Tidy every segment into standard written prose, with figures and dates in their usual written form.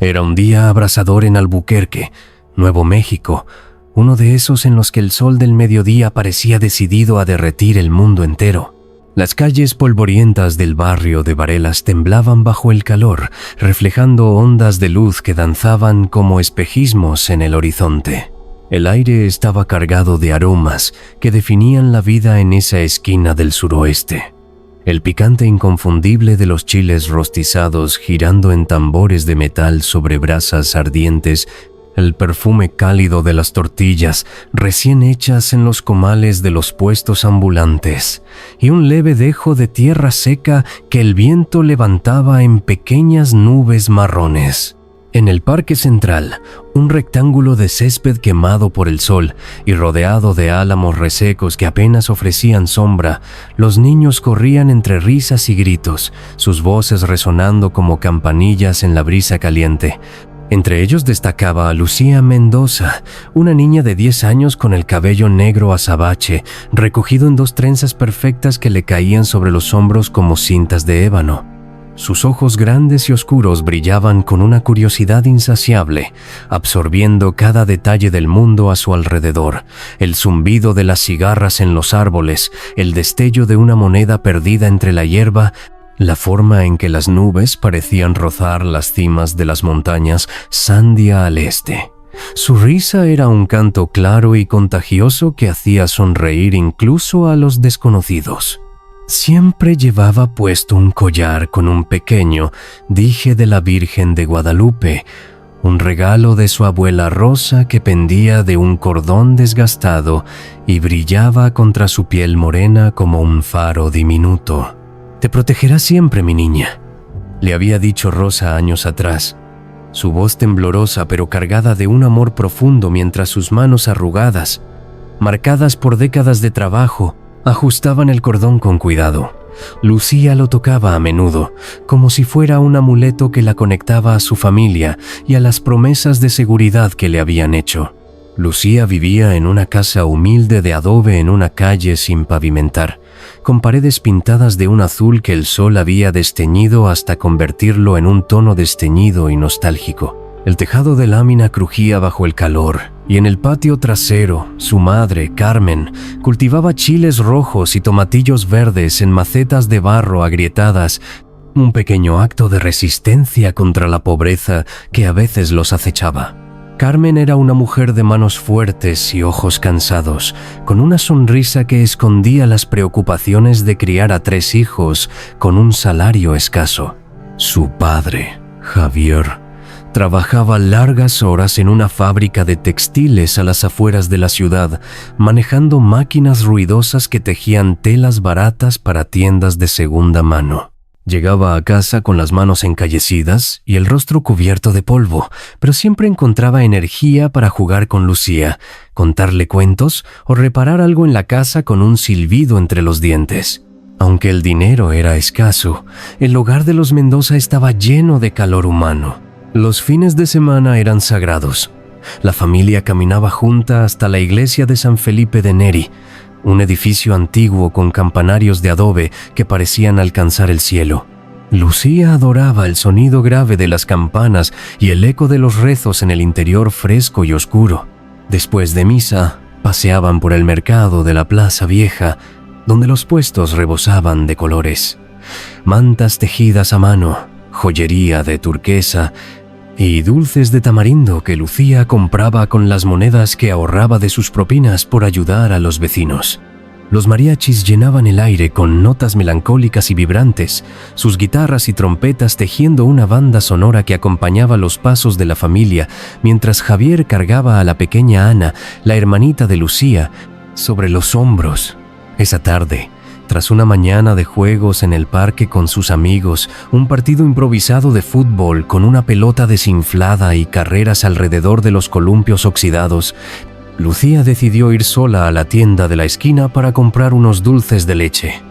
Era un día abrasador en Albuquerque, Nuevo México, uno de esos en los que el sol del mediodía parecía decidido a derretir el mundo entero. Las calles polvorientas del barrio de Varelas temblaban bajo el calor, reflejando ondas de luz que danzaban como espejismos en el horizonte. El aire estaba cargado de aromas que definían la vida en esa esquina del suroeste. El picante inconfundible de los chiles rostizados girando en tambores de metal sobre brasas ardientes, el perfume cálido de las tortillas recién hechas en los comales de los puestos ambulantes y un leve dejo de tierra seca que el viento levantaba en pequeñas nubes marrones. En el parque central, un rectángulo de césped quemado por el sol y rodeado de álamos resecos que apenas ofrecían sombra, los niños corrían entre risas y gritos, sus voces resonando como campanillas en la brisa caliente. Entre ellos destacaba a Lucía Mendoza, una niña de 10 años con el cabello negro azabache, recogido en 2 trenzas perfectas que le caían sobre los hombros como cintas de ébano. Sus ojos grandes y oscuros brillaban con una curiosidad insaciable, absorbiendo cada detalle del mundo a su alrededor, el zumbido de las cigarras en los árboles, el destello de una moneda perdida entre la hierba, la forma en que las nubes parecían rozar las cimas de las montañas Sandia al este. Su risa era un canto claro y contagioso que hacía sonreír incluso a los desconocidos. Siempre llevaba puesto un collar con un pequeño dije de la Virgen de Guadalupe, un regalo de su abuela Rosa que pendía de un cordón desgastado y brillaba contra su piel morena como un faro diminuto. «Te protegerá siempre, mi niña», le había dicho Rosa años atrás. Su voz temblorosa pero cargada de un amor profundo mientras sus manos arrugadas, marcadas por décadas de trabajo, ajustaban el cordón con cuidado. Lucía lo tocaba a menudo, como si fuera un amuleto que la conectaba a su familia y a las promesas de seguridad que le habían hecho. Lucía vivía en una casa humilde de adobe en una calle sin pavimentar, con paredes pintadas de un azul que el sol había desteñido hasta convertirlo en un tono desteñido y nostálgico. El tejado de lámina crujía bajo el calor, y en el patio trasero, su madre, Carmen, cultivaba chiles rojos y tomatillos verdes en macetas de barro agrietadas, un pequeño acto de resistencia contra la pobreza que a veces los acechaba. Carmen era una mujer de manos fuertes y ojos cansados, con una sonrisa que escondía las preocupaciones de criar a 3 hijos con un salario escaso. Su padre, Javier, trabajaba largas horas en una fábrica de textiles a las afueras de la ciudad, manejando máquinas ruidosas que tejían telas baratas para tiendas de segunda mano. Llegaba a casa con las manos encallecidas y el rostro cubierto de polvo, pero siempre encontraba energía para jugar con Lucía, contarle cuentos o reparar algo en la casa con un silbido entre los dientes. Aunque el dinero era escaso, el hogar de los Mendoza estaba lleno de calor humano. Los fines de semana eran sagrados. La familia caminaba junta hasta la iglesia de San Felipe de Neri, un edificio antiguo con campanarios de adobe que parecían alcanzar el cielo. Lucía adoraba el sonido grave de las campanas y el eco de los rezos en el interior fresco y oscuro. Después de misa, paseaban por el mercado de la Plaza Vieja, donde los puestos rebosaban de colores. Mantas tejidas a mano, joyería de turquesa y dulces de tamarindo que Lucía compraba con las monedas que ahorraba de sus propinas por ayudar a los vecinos. Los mariachis llenaban el aire con notas melancólicas y vibrantes, sus guitarras y trompetas tejiendo una banda sonora que acompañaba los pasos de la familia, mientras Javier cargaba a la pequeña Ana, la hermanita de Lucía, sobre los hombros. Esa tarde, tras una mañana de juegos en el parque con sus amigos, un partido improvisado de fútbol con una pelota desinflada y carreras alrededor de los columpios oxidados, Lucía decidió ir sola a la tienda de la esquina para comprar unos dulces de leche.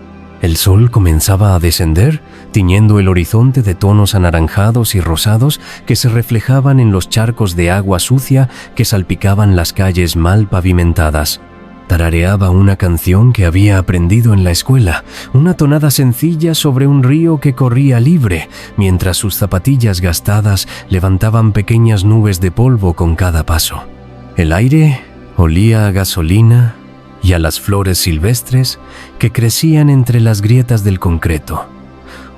El sol comenzaba a descender, tiñendo el horizonte de tonos anaranjados y rosados que se reflejaban en los charcos de agua sucia que salpicaban las calles mal pavimentadas. Tarareaba una canción que había aprendido en la escuela, una tonada sencilla sobre un río que corría libre, mientras sus zapatillas gastadas levantaban pequeñas nubes de polvo con cada paso. El aire olía a gasolina y a las flores silvestres que crecían entre las grietas del concreto,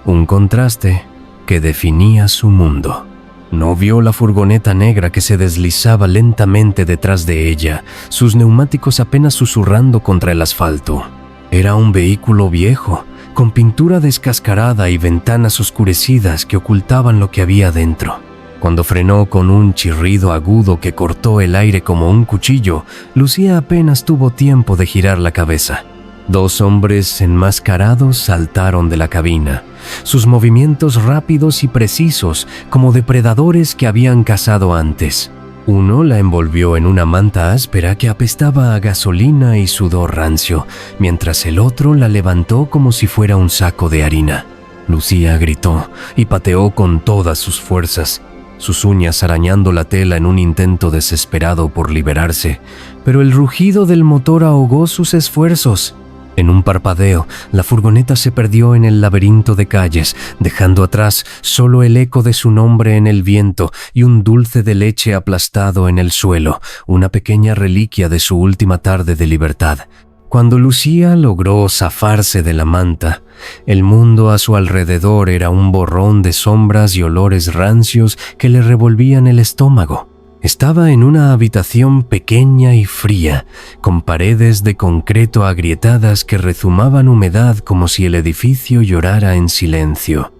un contraste que definía su mundo. No vio la furgoneta negra que se deslizaba lentamente detrás de ella, sus neumáticos apenas susurrando contra el asfalto. Era un vehículo viejo, con pintura descascarada y ventanas oscurecidas que ocultaban lo que había dentro. Cuando frenó con un chirrido agudo que cortó el aire como un cuchillo, Lucía apenas tuvo tiempo de girar la cabeza. Dos hombres enmascarados saltaron de la cabina, sus movimientos rápidos y precisos como depredadores que habían cazado antes. Uno la envolvió en una manta áspera que apestaba a gasolina y sudor rancio, mientras el otro la levantó como si fuera un saco de harina. Lucía gritó y pateó con todas sus fuerzas, sus uñas arañando la tela en un intento desesperado por liberarse, pero el rugido del motor ahogó sus esfuerzos. En un parpadeo, la furgoneta se perdió en el laberinto de calles, dejando atrás solo el eco de su nombre en el viento y un dulce de leche aplastado en el suelo, una pequeña reliquia de su última tarde de libertad. Cuando Lucía logró zafarse de la manta, el mundo a su alrededor era un borrón de sombras y olores rancios que le revolvían el estómago. Estaba en una habitación pequeña y fría, con paredes de concreto agrietadas que rezumaban humedad como si el edificio llorara en silencio.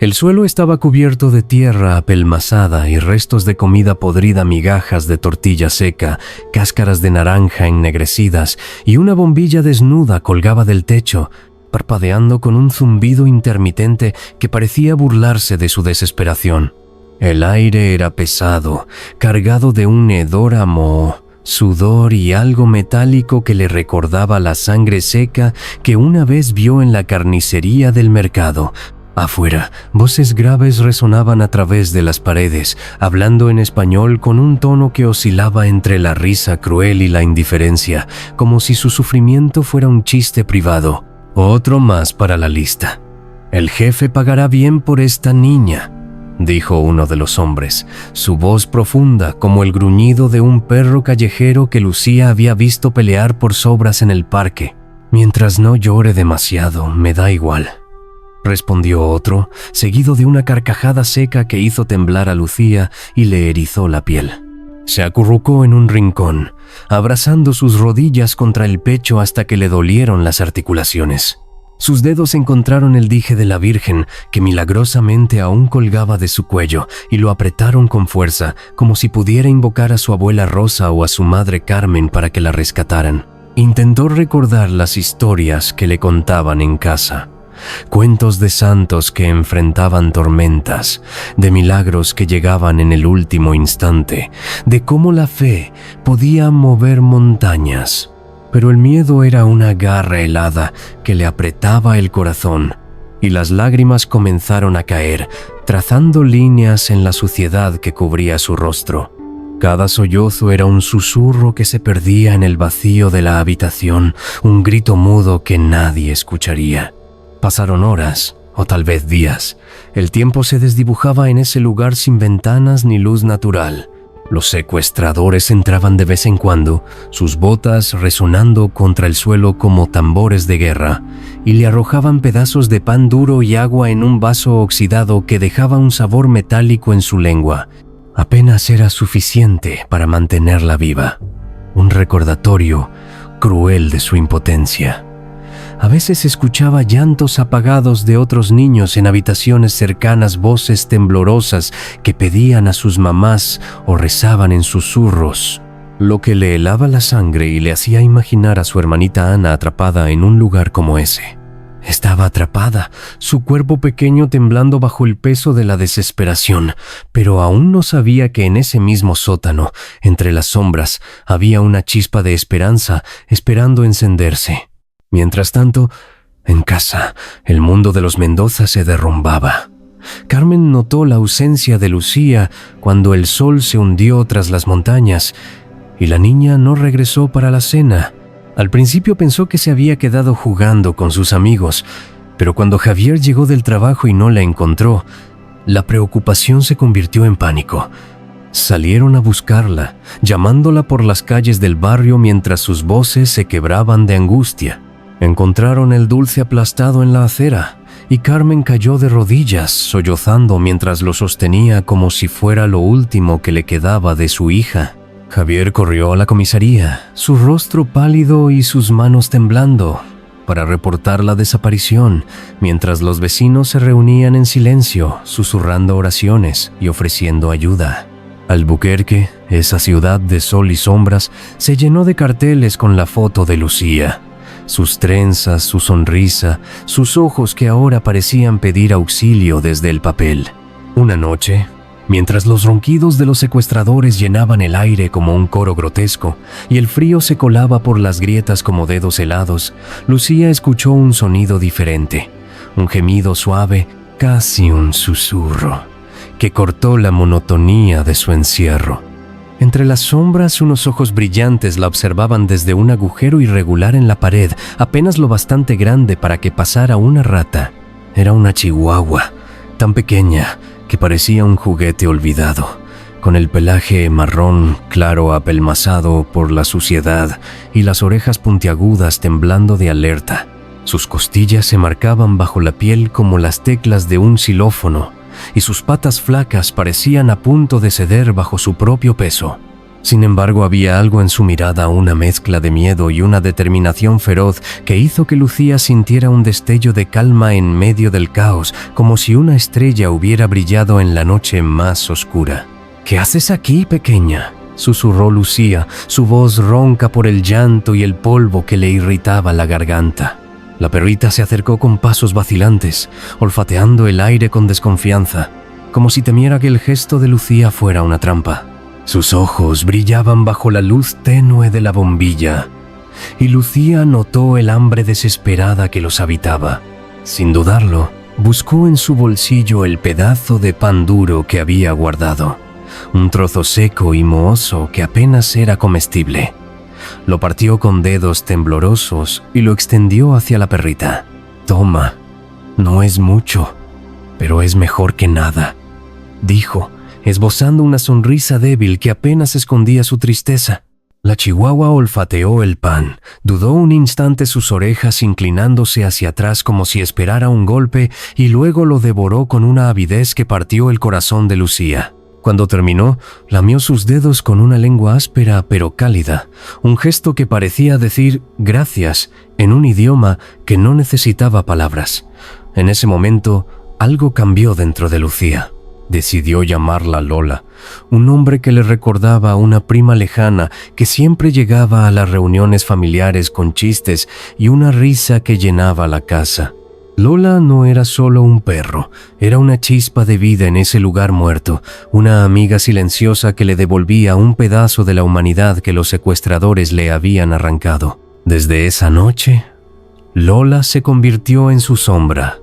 El suelo estaba cubierto de tierra apelmazada y restos de comida podrida, migajas de tortilla seca, cáscaras de naranja ennegrecidas, y una bombilla desnuda colgaba del techo, parpadeando con un zumbido intermitente que parecía burlarse de su desesperación. El aire era pesado, cargado de un hedor a moho, sudor y algo metálico que le recordaba la sangre seca que una vez vio en la carnicería del mercado. Afuera, voces graves resonaban a través de las paredes, hablando en español con un tono que oscilaba entre la risa cruel y la indiferencia, como si su sufrimiento fuera un chiste privado. Otro más para la lista. El jefe pagará bien por esta niña, dijo uno de los hombres, su voz profunda como el gruñido de un perro callejero que Lucía había visto pelear por sobras en el parque. Mientras no llore demasiado, me da igual, respondió otro, seguido de una carcajada seca que hizo temblar a Lucía y le erizó la piel. Se acurrucó en un rincón, abrazando sus rodillas contra el pecho hasta que le dolieron las articulaciones. Sus dedos encontraron el dije de la Virgen, que milagrosamente aún colgaba de su cuello, y lo apretaron con fuerza, como si pudiera invocar a su abuela Rosa o a su madre Carmen para que la rescataran. Intentó recordar las historias que le contaban en casa. Cuentos de santos que enfrentaban tormentas, de milagros que llegaban en el último instante, de cómo la fe podía mover montañas. Pero el miedo era una garra helada que le apretaba el corazón, y las lágrimas comenzaron a caer, trazando líneas en la suciedad que cubría su rostro. Cada sollozo era un susurro que se perdía en el vacío de la habitación, un grito mudo que nadie escucharía. Pasaron horas, o tal vez días. El tiempo se desdibujaba en ese lugar sin ventanas ni luz natural. Los secuestradores entraban de vez en cuando, sus botas resonando contra el suelo como tambores de guerra, y le arrojaban pedazos de pan duro y agua en un vaso oxidado que dejaba un sabor metálico en su lengua. Apenas era suficiente para mantenerla viva, un recordatorio cruel de su impotencia. A veces escuchaba llantos apagados de otros niños en habitaciones cercanas, voces temblorosas que pedían a sus mamás o rezaban en susurros, lo que le helaba la sangre y le hacía imaginar a su hermanita Ana atrapada en un lugar como ese. Estaba atrapada, su cuerpo pequeño temblando bajo el peso de la desesperación, pero aún no sabía que en ese mismo sótano, entre las sombras, había una chispa de esperanza esperando encenderse. Mientras tanto, en casa, el mundo de los Mendoza se derrumbaba. Carmen notó la ausencia de Lucía cuando el sol se hundió tras las montañas y la niña no regresó para la cena. Al principio pensó que se había quedado jugando con sus amigos, pero cuando Javier llegó del trabajo y no la encontró, la preocupación se convirtió en pánico. Salieron a buscarla, llamándola por las calles del barrio mientras sus voces se quebraban de angustia. Encontraron el dulce aplastado en la acera y Carmen cayó de rodillas, sollozando mientras lo sostenía como si fuera lo último que le quedaba de su hija. Javier corrió a la comisaría, su rostro pálido y sus manos temblando, para reportar la desaparición, mientras los vecinos se reunían en silencio, susurrando oraciones y ofreciendo ayuda. Albuquerque, esa ciudad de sol y sombras, se llenó de carteles con la foto de Lucía. Sus trenzas, su sonrisa, sus ojos que ahora parecían pedir auxilio desde el papel. Una noche, mientras los ronquidos de los secuestradores llenaban el aire como un coro grotesco y el frío se colaba por las grietas como dedos helados, Lucía escuchó un sonido diferente, un gemido suave, casi un susurro, que cortó la monotonía de su encierro. Entre las sombras, unos ojos brillantes la observaban desde un agujero irregular en la pared, apenas lo bastante grande para que pasara una rata. Era una chihuahua, tan pequeña que parecía un juguete olvidado, con el pelaje marrón claro apelmazado por la suciedad y las orejas puntiagudas temblando de alerta. Sus costillas se marcaban bajo la piel como las teclas de un xilófono, y sus patas flacas parecían a punto de ceder bajo su propio peso. Sin embargo, había algo en su mirada, una mezcla de miedo y una determinación feroz que hizo que Lucía sintiera un destello de calma en medio del caos, como si una estrella hubiera brillado en la noche más oscura. «¿Qué haces aquí, pequeña?», susurró Lucía, su voz ronca por el llanto y el polvo que le irritaba la garganta. La perrita se acercó con pasos vacilantes, olfateando el aire con desconfianza, como si temiera que el gesto de Lucía fuera una trampa. Sus ojos brillaban bajo la luz tenue de la bombilla, y Lucía notó el hambre desesperada que los habitaba. Sin dudarlo, buscó en su bolsillo el pedazo de pan duro que había guardado, un trozo seco y mohoso que apenas era comestible. Lo partió con dedos temblorosos y lo extendió hacia la perrita. «Toma, no es mucho, pero es mejor que nada», dijo, esbozando una sonrisa débil que apenas escondía su tristeza. La chihuahua olfateó el pan, dudó un instante sus orejas inclinándose hacia atrás como si esperara un golpe y luego lo devoró con una avidez que partió el corazón de Lucía. Cuando terminó, lamió sus dedos con una lengua áspera pero cálida, un gesto que parecía decir «gracias» en un idioma que no necesitaba palabras. En ese momento, algo cambió dentro de Lucía. Decidió llamarla Lola, un nombre que le recordaba a una prima lejana que siempre llegaba a las reuniones familiares con chistes y una risa que llenaba la casa. Lola no era solo un perro, era una chispa de vida en ese lugar muerto, una amiga silenciosa que le devolvía un pedazo de la humanidad que los secuestradores le habían arrancado. Desde esa noche, Lola se convirtió en su sombra.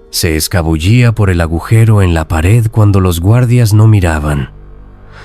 Se escabullía por el agujero en la pared cuando los guardias no miraban.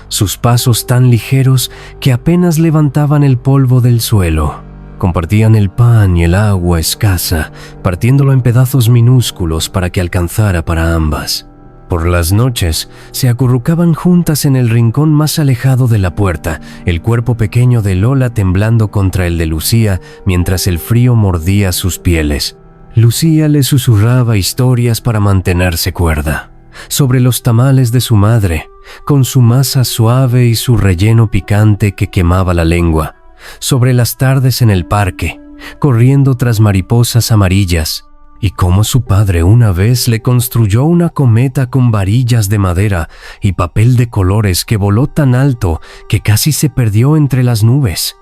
Sus pasos tan ligeros que apenas levantaban el polvo del suelo. Compartían el pan y el agua escasa, partiéndolo en pedazos minúsculos para que alcanzara para ambas. Por las noches, se acurrucaban juntas en el rincón más alejado de la puerta, el cuerpo pequeño de Lola temblando contra el de Lucía mientras el frío mordía sus pieles. Lucía le susurraba historias para mantenerse cuerda, sobre los tamales de su madre, con su masa suave y su relleno picante que quemaba la lengua, sobre las tardes en el parque, corriendo tras mariposas amarillas, y cómo su padre una vez le construyó una cometa con varillas de madera y papel de colores que voló tan alto que casi se perdió entre las nubes.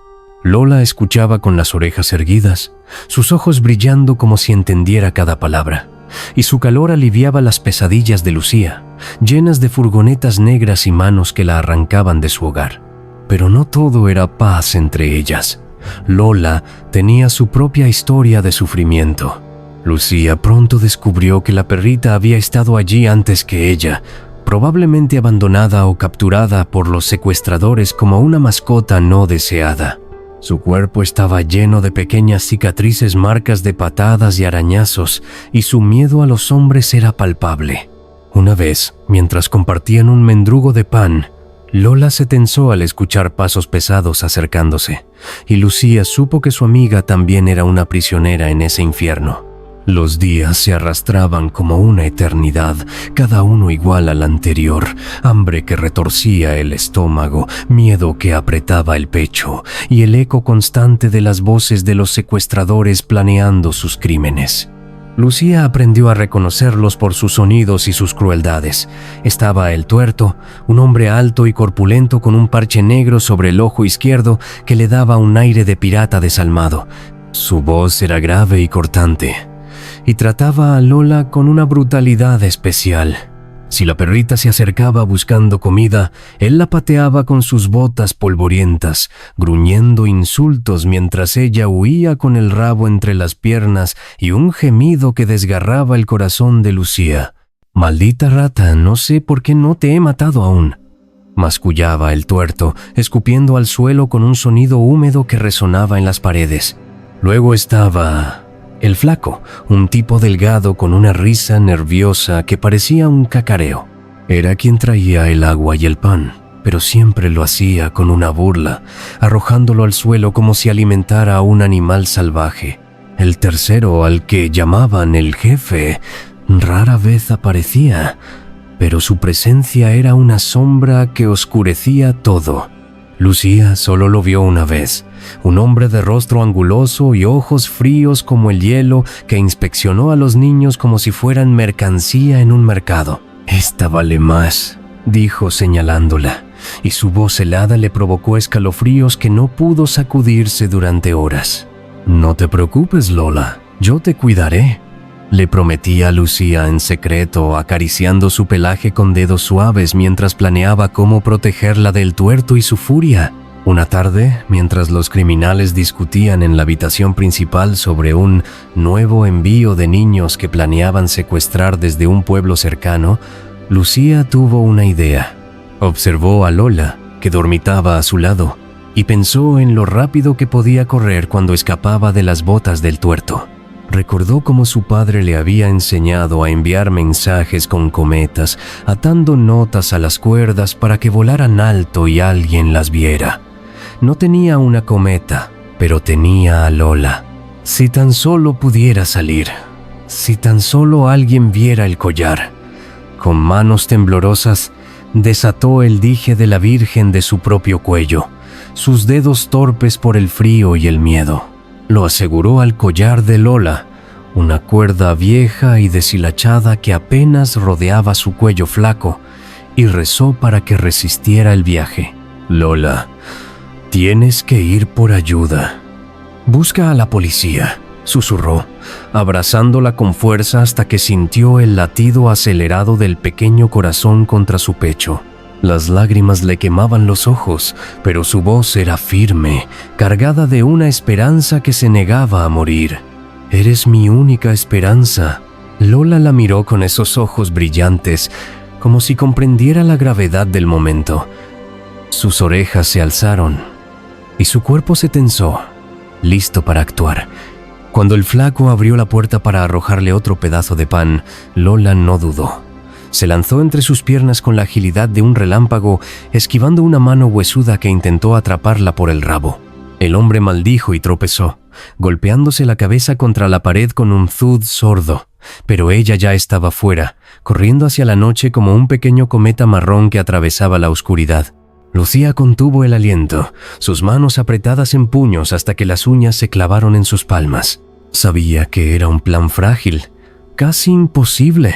Lola escuchaba con las orejas erguidas, sus ojos brillando como si entendiera cada palabra, y su calor aliviaba las pesadillas de Lucía, llenas de furgonetas negras y manos que la arrancaban de su hogar. Pero no todo era paz entre ellas. Lola tenía su propia historia de sufrimiento. Lucía pronto descubrió que la perrita había estado allí antes que ella, probablemente abandonada o capturada por los secuestradores como una mascota no deseada. Su cuerpo estaba lleno de pequeñas cicatrices, marcas de patadas y arañazos, y su miedo a los hombres era palpable. Una vez, mientras compartían un mendrugo de pan, Lola se tensó al escuchar pasos pesados acercándose, y Lucía supo que su amiga también era una prisionera en ese infierno. Los días se arrastraban como una eternidad, cada uno igual al anterior, hambre que retorcía el estómago, miedo que apretaba el pecho, y el eco constante de las voces de los secuestradores planeando sus crímenes. Lucía aprendió a reconocerlos por sus sonidos y sus crueldades. Estaba el tuerto, un hombre alto y corpulento con un parche negro sobre el ojo izquierdo que le daba un aire de pirata desalmado. Su voz era grave y cortante, y trataba a Lola con una brutalidad especial. Si la perrita se acercaba buscando comida, él la pateaba con sus botas polvorientas, gruñendo insultos mientras ella huía con el rabo entre las piernas y un gemido que desgarraba el corazón de Lucía. «Maldita rata, no sé por qué no te he matado aún», mascullaba el tuerto, escupiendo al suelo con un sonido húmedo que resonaba en las paredes. Luego estaba el flaco, un tipo delgado con una risa nerviosa que parecía un cacareo. Era quien traía el agua y el pan, pero siempre lo hacía con una burla, arrojándolo al suelo como si alimentara a un animal salvaje. El tercero, al que llamaban el jefe, rara vez aparecía, pero su presencia era una sombra que oscurecía todo. Lucía solo lo vio una vez, un hombre de rostro anguloso y ojos fríos como el hielo que inspeccionó a los niños como si fueran mercancía en un mercado. «Esta vale más», dijo señalándola, y su voz helada le provocó escalofríos que no pudo sacudirse durante horas. «No te preocupes, Lola, yo te cuidaré», le prometía a Lucía en secreto, acariciando su pelaje con dedos suaves mientras planeaba cómo protegerla del tuerto y su furia. Una tarde, mientras los criminales discutían en la habitación principal sobre un nuevo envío de niños que planeaban secuestrar desde un pueblo cercano, Lucía tuvo una idea. Observó a Lola, que dormitaba a su lado, y pensó en lo rápido que podía correr cuando escapaba de las botas del tuerto. Recordó cómo su padre le había enseñado a enviar mensajes con cometas, atando notas a las cuerdas para que volaran alto y alguien las viera. No tenía una cometa, pero tenía a Lola. Si tan solo pudiera salir, si tan solo alguien viera el collar. Con manos temblorosas, desató el dije de la Virgen de su propio cuello, sus dedos torpes por el frío y el miedo. Lo aseguró al collar de Lola, una cuerda vieja y deshilachada que apenas rodeaba su cuello flaco, y rezó para que resistiera el viaje. «Lola, tienes que ir por ayuda. Busca a la policía», susurró, abrazándola con fuerza hasta que sintió el latido acelerado del pequeño corazón contra su pecho. Las lágrimas le quemaban los ojos, pero su voz era firme, cargada de una esperanza que se negaba a morir. «Eres mi única esperanza». Lola la miró con esos ojos brillantes, como si comprendiera la gravedad del momento. Sus orejas se alzaron y su cuerpo se tensó, listo para actuar. Cuando el flaco abrió la puerta para arrojarle otro pedazo de pan, Lola no dudó. Se lanzó entre sus piernas con la agilidad de un relámpago, esquivando una mano huesuda que intentó atraparla por el rabo. El hombre maldijo y tropezó, golpeándose la cabeza contra la pared con un thud sordo, pero ella ya estaba fuera, corriendo hacia la noche como un pequeño cometa marrón que atravesaba la oscuridad. Lucía contuvo el aliento, sus manos apretadas en puños hasta que las uñas se clavaron en sus palmas. Sabía que era un plan frágil, casi imposible,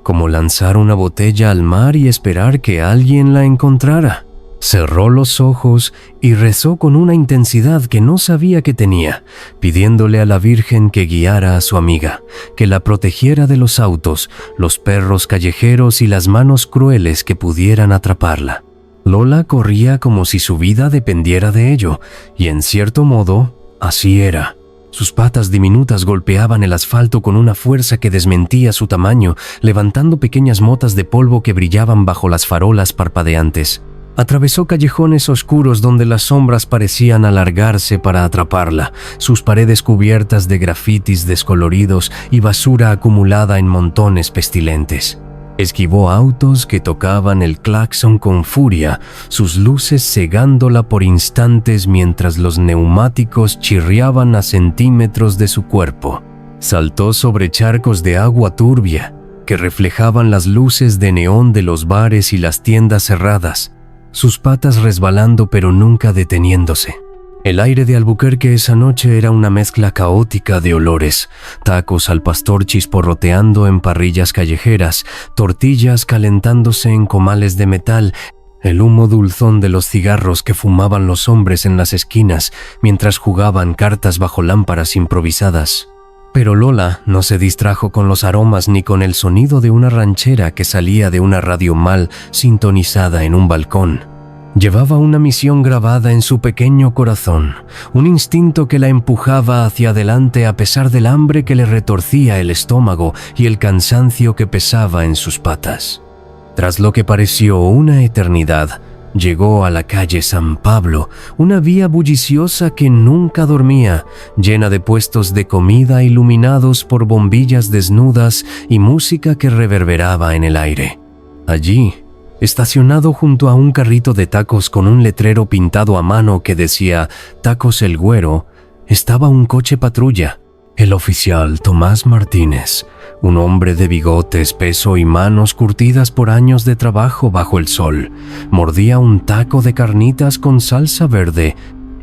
como lanzar una botella al mar y esperar que alguien la encontrara. Cerró los ojos y rezó con una intensidad que no sabía que tenía, pidiéndole a la Virgen que guiara a su amiga, que la protegiera de los autos, los perros callejeros y las manos crueles que pudieran atraparla. Lola corría como si su vida dependiera de ello, y en cierto modo, así era. Sus patas diminutas golpeaban el asfalto con una fuerza que desmentía su tamaño, levantando pequeñas motas de polvo que brillaban bajo las farolas parpadeantes. Atravesó callejones oscuros donde las sombras parecían alargarse para atraparla, sus paredes cubiertas de grafitis descoloridos y basura acumulada en montones pestilentes. Esquivó autos que tocaban el claxon con furia, sus luces cegándola por instantes mientras los neumáticos chirriaban a centímetros de su cuerpo. Saltó sobre charcos de agua turbia que reflejaban las luces de neón de los bares y las tiendas cerradas, sus patas resbalando pero nunca deteniéndose. El aire de Albuquerque esa noche era una mezcla caótica de olores: tacos al pastor chisporroteando en parrillas callejeras, tortillas calentándose en comales de metal, el humo dulzón de los cigarros que fumaban los hombres en las esquinas mientras jugaban cartas bajo lámparas improvisadas. Pero Lola no se distrajo con los aromas ni con el sonido de una ranchera que salía de una radio mal sintonizada en un balcón. Llevaba una misión grabada en su pequeño corazón, un instinto que la empujaba hacia adelante a pesar del hambre que le retorcía el estómago y el cansancio que pesaba en sus patas. Tras lo que pareció una eternidad, llegó a la calle San Pablo, una vía bulliciosa que nunca dormía, llena de puestos de comida iluminados por bombillas desnudas y música que reverberaba en el aire. Allí, estacionado junto a un carrito de tacos con un letrero pintado a mano que decía «Tacos el Güero», estaba un coche patrulla. El oficial Tomás Martínez, un hombre de bigote espeso y manos curtidas por años de trabajo bajo el sol, mordía un taco de carnitas con salsa verde,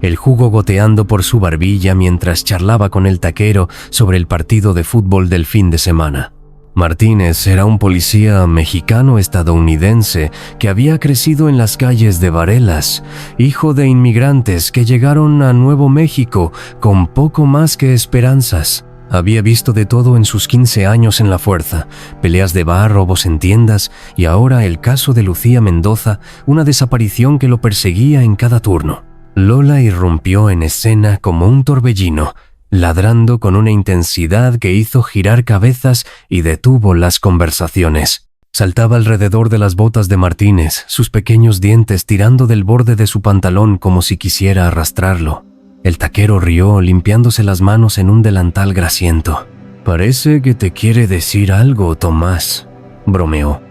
el jugo goteando por su barbilla mientras charlaba con el taquero sobre el partido de fútbol del fin de semana. Martínez era un policía mexicano-estadounidense que había crecido en las calles de Varelas, hijo de inmigrantes que llegaron a Nuevo México con poco más que esperanzas. Había visto de todo en sus 15 años en la fuerza: peleas de bar, robos en tiendas y ahora el caso de Lucía Mendoza, una desaparición que lo perseguía en cada turno. Lola irrumpió en escena como un torbellino, ladrando con una intensidad que hizo girar cabezas y detuvo las conversaciones. Saltaba alrededor de las botas de Martínez, sus pequeños dientes tirando del borde de su pantalón como si quisiera arrastrarlo. El taquero rió, limpiándose las manos en un delantal grasiento. «Parece que te quiere decir algo, Tomás», bromeó.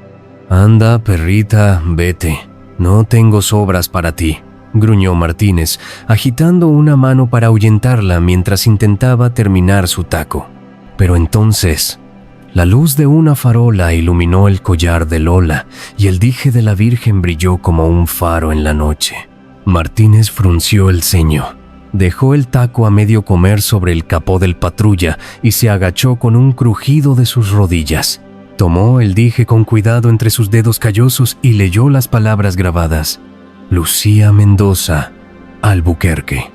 «Anda, perrita, vete. No tengo sobras para ti», gruñó Martínez, agitando una mano para ahuyentarla mientras intentaba terminar su taco. Pero entonces, la luz de una farola iluminó el collar de Lola y el dije de la Virgen brilló como un faro en la noche. Martínez frunció el ceño, dejó el taco a medio comer sobre el capó del patrulla y se agachó con un crujido de sus rodillas. Tomó el dije con cuidado entre sus dedos callosos y leyó las palabras grabadas: Lucía Mendoza, Albuquerque.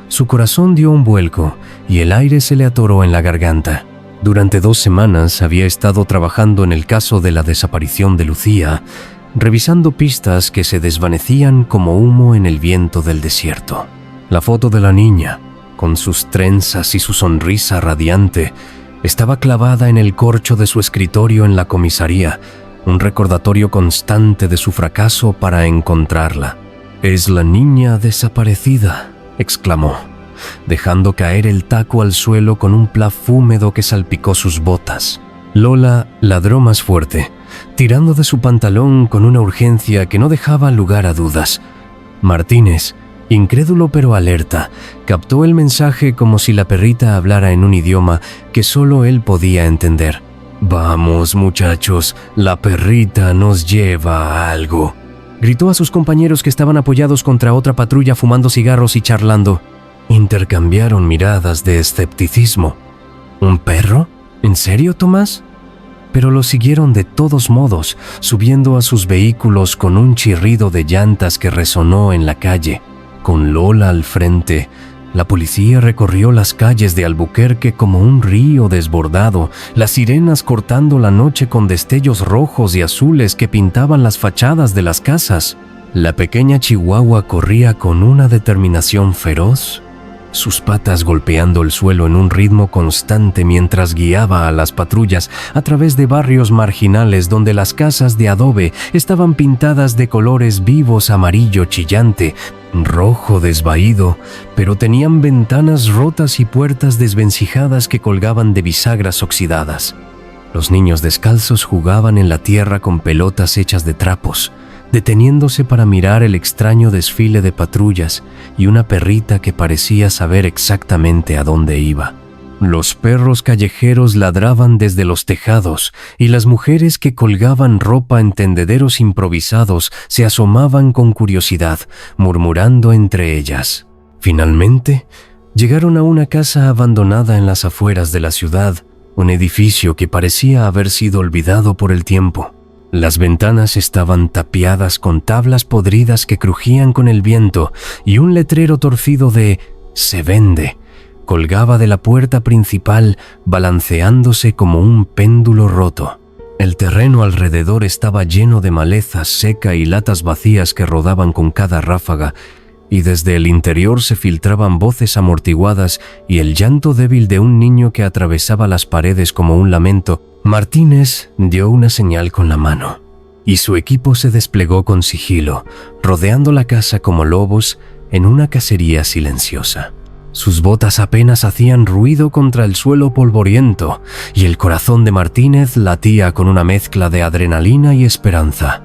Su corazón dio un vuelco y el aire se le atoró en la garganta. Durante 2 semanas había estado trabajando en el caso de la desaparición de Lucía, revisando pistas que se desvanecían como humo en el viento del desierto. La foto de la niña, con sus trenzas y su sonrisa radiante, estaba clavada en el corcho de su escritorio en la comisaría, un recordatorio constante de su fracaso para encontrarla. «Es la niña desaparecida», exclamó, dejando caer el taco al suelo con un plaf húmedo que salpicó sus botas. Lola ladró más fuerte, tirando de su pantalón con una urgencia que no dejaba lugar a dudas. Martínez, incrédulo pero alerta, captó el mensaje como si la perrita hablara en un idioma que solo él podía entender. «Vamos, muchachos, la perrita nos lleva a algo», gritó a sus compañeros que estaban apoyados contra otra patrulla fumando cigarros y charlando. Intercambiaron miradas de escepticismo. ¿Un perro? ¿En serio, Tomás? Pero lo siguieron de todos modos, subiendo a sus vehículos con un chirrido de llantas que resonó en la calle. Con Lola al frente, la policía recorrió las calles de Albuquerque como un río desbordado, las sirenas cortando la noche con destellos rojos y azules que pintaban las fachadas de las casas. La pequeña Chihuahua corría con una determinación feroz sus patas golpeando el suelo en un ritmo constante mientras guiaba a las patrullas a través de barrios marginales donde las casas de adobe estaban pintadas de colores vivos, amarillo chillante, rojo desvaído, pero tenían ventanas rotas y puertas desvencijadas que colgaban de bisagras oxidadas. Los niños descalzos jugaban en la tierra con pelotas hechas de trapos, deteniéndose para mirar el extraño desfile de patrullas y una perrita que parecía saber exactamente a dónde iba. Los perros callejeros ladraban desde los tejados y las mujeres que colgaban ropa en tendederos improvisados se asomaban con curiosidad, murmurando entre ellas. Finalmente, llegaron a una casa abandonada en las afueras de la ciudad, un edificio que parecía haber sido olvidado por el tiempo. Las ventanas estaban tapiadas con tablas podridas que crujían con el viento y un letrero torcido de «Se vende» colgaba de la puerta principal balanceándose como un péndulo roto. El terreno alrededor estaba lleno de maleza seca y latas vacías que rodaban con cada ráfaga, y desde el interior se filtraban voces amortiguadas y el llanto débil de un niño que atravesaba las paredes como un lamento. Martínez dio una señal con la mano, y su equipo se desplegó con sigilo, rodeando la casa como lobos en una cacería silenciosa. Sus botas apenas hacían ruido contra el suelo polvoriento, y el corazón de Martínez latía con una mezcla de adrenalina y esperanza.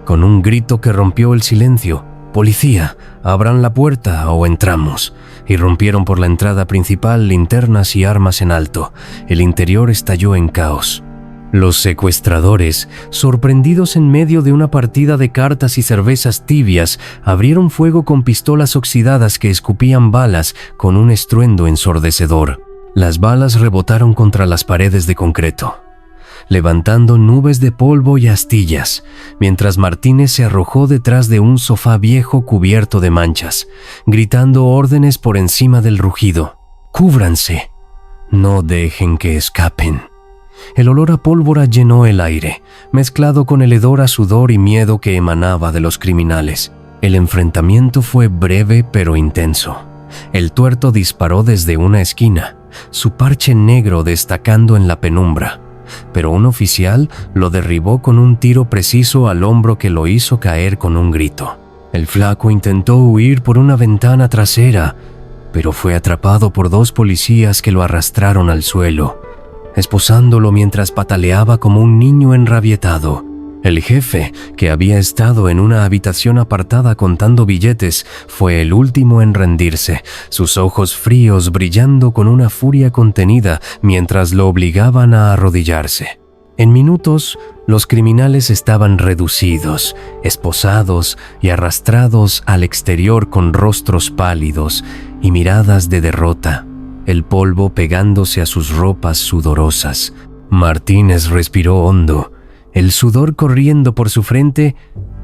Con un grito que rompió el silencio, «¡Policía! ¡Abran la puerta o entramos!», irrumpieron por la entrada principal linternas y armas en alto. El interior estalló en caos. Los secuestradores, sorprendidos en medio de una partida de cartas y cervezas tibias, abrieron fuego con pistolas oxidadas que escupían balas con un estruendo ensordecedor. Las balas rebotaron contra las paredes de concreto, levantando nubes de polvo y astillas, mientras Martínez se arrojó detrás de un sofá viejo cubierto de manchas, gritando órdenes por encima del rugido. «¡Cúbranse! No dejen que escapen». El olor a pólvora llenó el aire, mezclado con el hedor a sudor y miedo que emanaba de los criminales. El enfrentamiento fue breve pero intenso. El tuerto disparó desde una esquina, su parche negro destacando en la penumbra, pero un oficial lo derribó con un tiro preciso al hombro que lo hizo caer con un grito. El flaco intentó huir por una ventana trasera, pero fue atrapado por dos policías que lo arrastraron al suelo, esposándolo mientras pataleaba como un niño enrabietado. El jefe, que había estado en una habitación apartada contando billetes, fue el último en rendirse, sus ojos fríos brillando con una furia contenida mientras lo obligaban a arrodillarse. En minutos, los criminales estaban reducidos, esposados y arrastrados al exterior con rostros pálidos y miradas de derrota, el polvo pegándose a sus ropas sudorosas. Martínez respiró hondo, el sudor corriendo por su frente,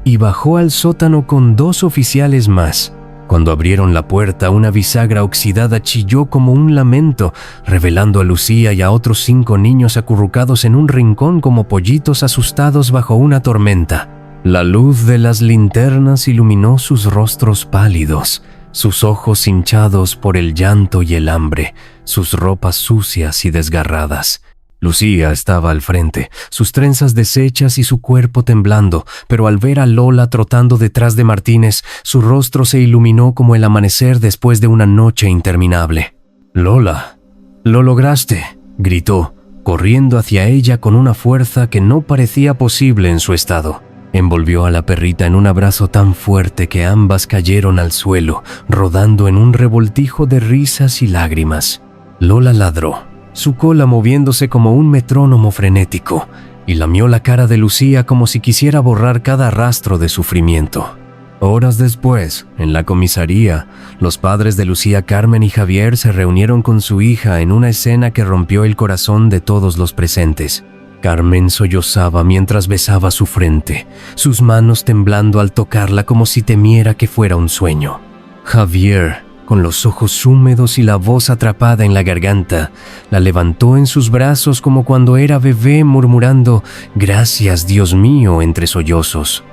y bajó al sótano con dos oficiales más. Cuando abrieron la puerta, una bisagra oxidada chilló como un lamento, revelando a Lucía y a otros 5 niños acurrucados en un rincón como pollitos asustados bajo una tormenta. La luz de las linternas iluminó sus rostros pálidos, sus ojos hinchados por el llanto y el hambre, sus ropas sucias y desgarradas. Lucía estaba al frente, sus trenzas deshechas y su cuerpo temblando, pero al ver a Lola trotando detrás de Martínez, su rostro se iluminó como el amanecer después de una noche interminable. «Lola, lo lograste», gritó, corriendo hacia ella con una fuerza que no parecía posible en su estado. Envolvió a la perrita en un abrazo tan fuerte que ambas cayeron al suelo, rodando en un revoltijo de risas y lágrimas. Lola ladró, su cola moviéndose como un metrónomo frenético, y lamió la cara de Lucía como si quisiera borrar cada rastro de sufrimiento. Horas después, en la comisaría, los padres de Lucía Carmen y Javier se reunieron con su hija en una escena que rompió el corazón de todos los presentes. Carmen sollozaba mientras besaba su frente, sus manos temblando al tocarla como si temiera que fuera un sueño. Javier, con los ojos húmedos y la voz atrapada en la garganta, la levantó en sus brazos como cuando era bebé, murmurando «Gracias, Dios mío», entre sollozos.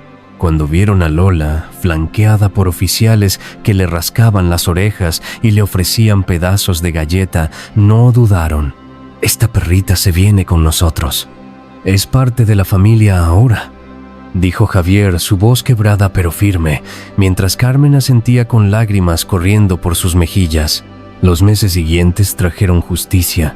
Cuando vieron a Lola, flanqueada por oficiales que le rascaban las orejas y le ofrecían pedazos de galleta, no dudaron. «Esta perrita se viene con nosotros. Es parte de la familia ahora», dijo Javier, su voz quebrada pero firme, mientras Carmen asentía con lágrimas corriendo por sus mejillas. Los meses siguientes trajeron justicia,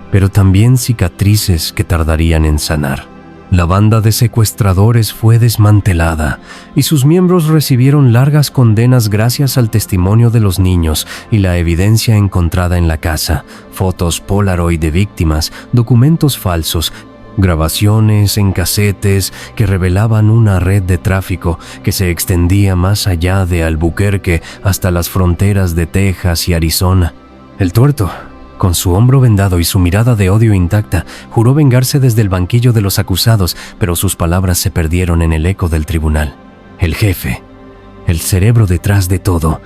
pero también cicatrices que tardarían en sanar. La banda de secuestradores fue desmantelada y sus miembros recibieron largas condenas gracias al testimonio de los niños y la evidencia encontrada en la casa: fotos Polaroid de víctimas, documentos falsos, grabaciones en casetes que revelaban una red de tráfico que se extendía más allá de Albuquerque hasta las fronteras de Texas y Arizona. El tuerto, con su hombro vendado y su mirada de odio intacta, juró vengarse desde el banquillo de los acusados, pero sus palabras se perdieron en el eco del tribunal. El jefe, el cerebro detrás de todo,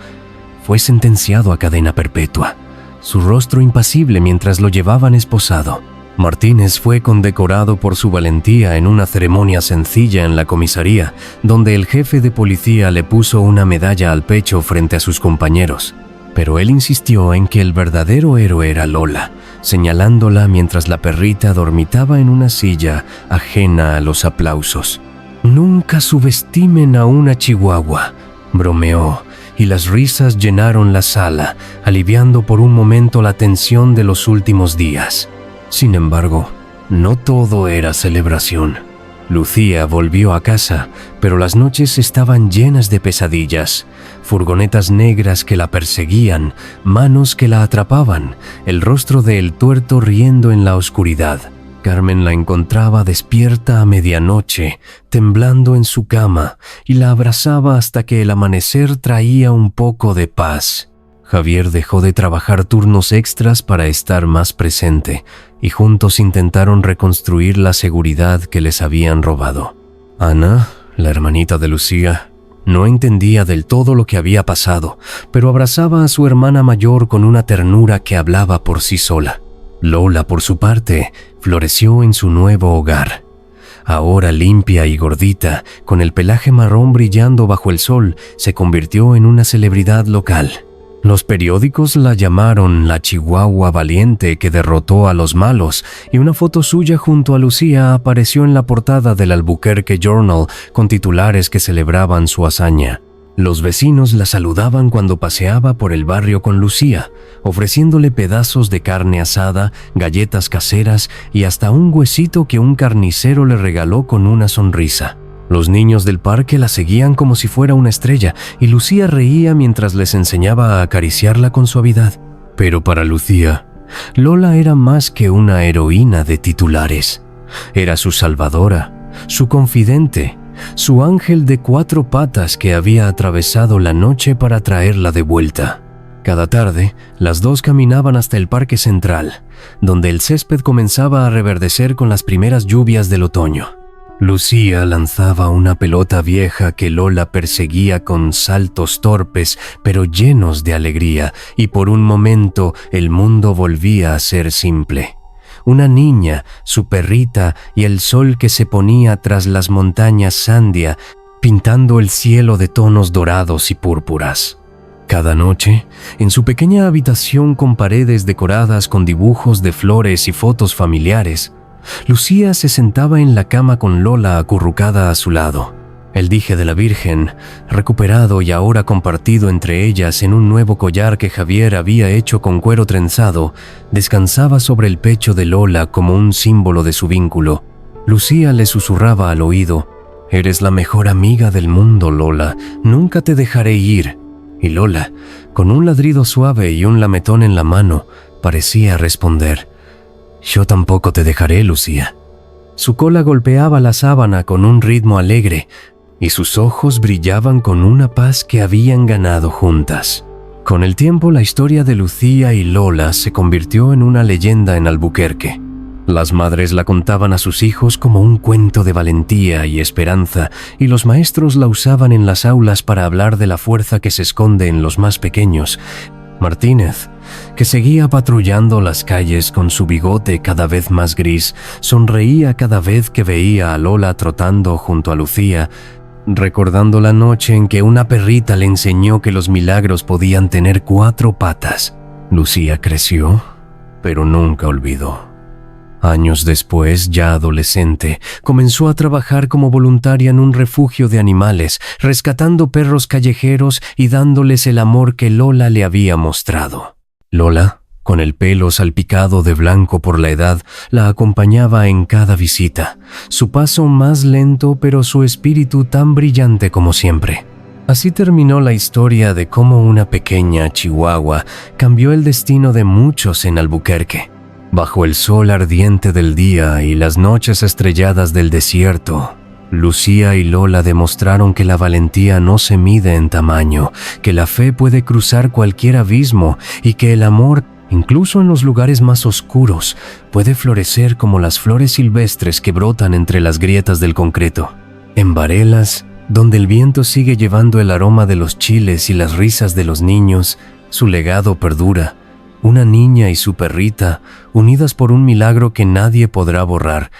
fue sentenciado a cadena perpetua, su rostro impasible mientras lo llevaban esposado. Martínez fue condecorado por su valentía en una ceremonia sencilla en la comisaría, donde el jefe de policía le puso una medalla al pecho frente a sus compañeros. Pero él insistió en que el verdadero héroe era Lola, señalándola mientras la perrita dormitaba en una silla ajena a los aplausos. «Nunca subestimen a una chihuahua», bromeó, y las risas llenaron la sala, aliviando por un momento la tensión de los últimos días. Sin embargo, no todo era celebración. Lucía volvió a casa, pero las noches estaban llenas de pesadillas. Furgonetas negras que la perseguían, manos que la atrapaban, el rostro del tuerto riendo en la oscuridad. Carmen la encontraba despierta a medianoche, temblando en su cama, y la abrazaba hasta que el amanecer traía un poco de paz. Javier dejó de trabajar turnos extras para estar más presente, y juntos intentaron reconstruir la seguridad que les habían robado. Ana, la hermanita de Lucía, no entendía del todo lo que había pasado, pero abrazaba a su hermana mayor con una ternura que hablaba por sí sola. Lola, por su parte, floreció en su nuevo hogar. Ahora limpia y gordita, con el pelaje marrón brillando bajo el sol, se convirtió en una celebridad local. Los periódicos la llamaron la Chihuahua valiente que derrotó a los malos, y una foto suya junto a Lucía apareció en la portada del Albuquerque Journal con titulares que celebraban su hazaña. Los vecinos la saludaban cuando paseaba por el barrio con Lucía, ofreciéndole pedazos de carne asada, galletas caseras y hasta un huesito que un carnicero le regaló con una sonrisa. Los niños del parque la seguían como si fuera una estrella, y Lucía reía mientras les enseñaba a acariciarla con suavidad. Pero para Lucía, Lola era más que una heroína de titulares. Era su salvadora, su confidente, su ángel de 4 patas que había atravesado la noche para traerla de vuelta. Cada tarde, las dos caminaban hasta el Parque Central, donde el césped comenzaba a reverdecer con las primeras lluvias del otoño. Lucía lanzaba una pelota vieja que Lola perseguía con saltos torpes pero llenos de alegría, y por un momento el mundo volvía a ser simple. Una niña, su perrita y el sol que se ponía tras las montañas Sandia, pintando el cielo de tonos dorados y púrpuras. Cada noche, en su pequeña habitación con paredes decoradas con dibujos de flores y fotos familiares, Lucía se sentaba en la cama con Lola acurrucada a su lado. El dije de la Virgen, recuperado y ahora compartido entre ellas en un nuevo collar que Javier había hecho con cuero trenzado, descansaba sobre el pecho de Lola como un símbolo de su vínculo. Lucía le susurraba al oído: «Eres la mejor amiga del mundo, Lola, nunca te dejaré ir». Y Lola, con un ladrido suave y un lametón en la mano, parecía responder: «Yo tampoco te dejaré, Lucía». Su cola golpeaba la sábana con un ritmo alegre, y sus ojos brillaban con una paz que habían ganado juntas. Con el tiempo, la historia de Lucía y Lola se convirtió en una leyenda en Albuquerque. Las madres la contaban a sus hijos como un cuento de valentía y esperanza, y los maestros la usaban en las aulas para hablar de la fuerza que se esconde en los más pequeños. Martínez, que seguía patrullando las calles con su bigote cada vez más gris, sonreía cada vez que veía a Lola trotando junto a Lucía, recordando la noche en que una perrita le enseñó que los milagros podían tener 4 patas. Lucía creció, pero nunca olvidó. Años después, ya adolescente, comenzó a trabajar como voluntaria en un refugio de animales, rescatando perros callejeros y dándoles el amor que Lola le había mostrado. Lola, con el pelo salpicado de blanco por la edad, la acompañaba en cada visita, su paso más lento pero su espíritu tan brillante como siempre. Así terminó la historia de cómo una pequeña chihuahua cambió el destino de muchos en Albuquerque. Bajo el sol ardiente del día y las noches estrelladas del desierto, Lucía y Lola demostraron que la valentía no se mide en tamaño, que la fe puede cruzar cualquier abismo y que el amor, incluso en los lugares más oscuros, puede florecer como las flores silvestres que brotan entre las grietas del concreto. En Barelas, donde el viento sigue llevando el aroma de los chiles y las risas de los niños, su legado perdura. Una niña y su perrita, unidas por un milagro que nadie podrá borrar,